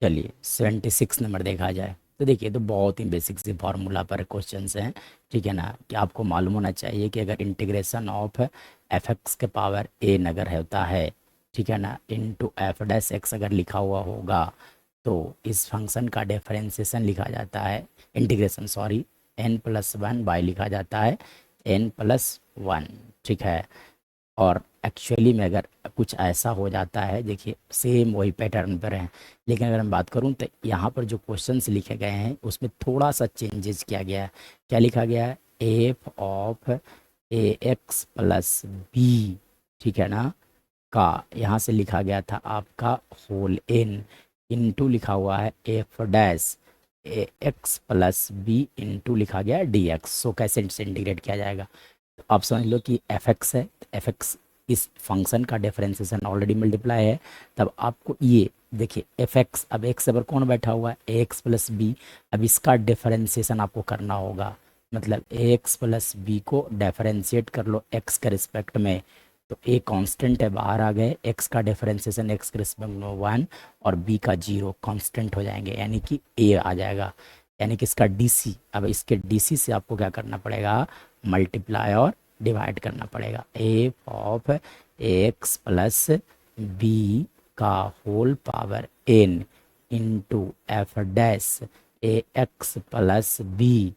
चलिए 76 नंबर देखा जाए तो देखिए, तो बहुत ही बेसिक सी फार्मूला पर क्वेश्चंस हैं। ठीक है ना, कि आपको मालूम होना चाहिए कि अगर इंटीग्रेशन ऑफ एफ एक्स के पावर ए अगर होता है, ठीक है ना, इनटू एफ डैश एक्स अगर लिखा हुआ होगा, तो इस फंक्शन का डिफरेंशिएशन लिखा जाता है, integration sorry, N plus one by लिखा जाता है एन प्लस वन। ठीक है, और एक्चुअली में अगर कुछ ऐसा हो जाता है, देखिए सेम वही पैटर्न पर है, लेकिन अगर मैं बात करूं तो यहाँ पर जो क्वेश्चंस लिखे गए हैं उसमें थोड़ा सा चेंजेस किया गया है। क्या लिखा गया है? F of A x plus B, ठीक है ना, का यहाँ से लिखा गया था आपका होल एन, इनटू लिखा हुआ है F dash a x plus B into लिखा गया है डी एक्स। सो कैसे इंटीग्रेट किया जाएगा? आप समझ लो कि एफ एक्स है, एफ एक्स इस फंक्शन का डिफरेंशिएशन ऑलरेडी मल्टीप्लाई है, तब आपको ये देखिए एफ एक्स, अब एक्स पर कौन बैठा हुआ है? ए एक्स प्लस बी। अब इसका डिफरेंशिएशन आपको करना होगा, मतलब ए एक्स प्लस बी को डिफरेंशिएट कर लो एक्स के रिस्पेक्ट में, तो ए कांस्टेंट है, बाहर आ गए, एक्स का डिफरेंशिएशन एक्स के रिस्पेक्ट में वन और बी का जीरो, कांस्टेंट हो जाएंगे, यानी कि ए आ जाएगा, यानी कि इसका डीसी। अब इसके डीसी से आपको क्या करना पड़ेगा? मल्टीप्लाई और डिवाइड करना पड़ेगा। A of x plus b का whole power n into f dash a x plus b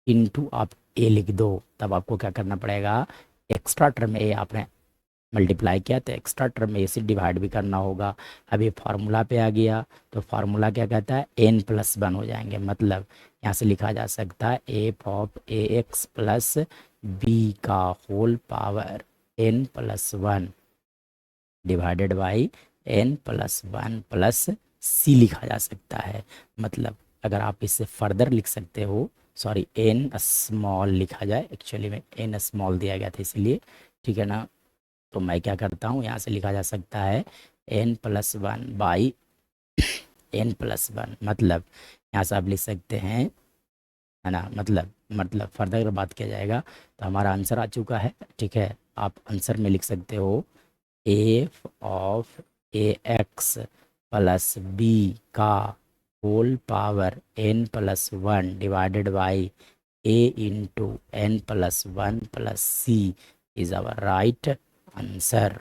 into आप ए लिख दो। तब आपको क्या करना पड़ेगा? एक्स्ट्रा टर्म ए आपने मल्टीप्लाई किया तो एक्स्ट्रा टर्म ए से डिवाइड भी करना होगा। अब ये फार्मूला पे आ गया, तो फार्मूला क्या कहता है? एन प्लस वन हो जाएंगे, मतलब यहाँ से लिखा जा सकता है F of A x plus b का whole power n plus one divided by N plus one plus c लिखा जा सकता है। मतलब अगर आप इससे फर्दर लिख सकते हो, सॉरी एन स्मॉल लिखा जाए, एक्चुअली में एन स्मॉल दिया गया था इसलिए, ठीक है ना, तो मैं क्या करता हूँ, यहाँ से लिखा जा सकता है N plus one by N plus one, मतलब यहाँ से आप लिख सकते हैं, है ना, मतलब फर्दर अगर बात किया जाएगा तो हमारा आंसर आ चुका है। ठीक है, आप आंसर में लिख सकते हो f of A x plus b का whole power n plus one divided by a into n plus one plus c is our right answer.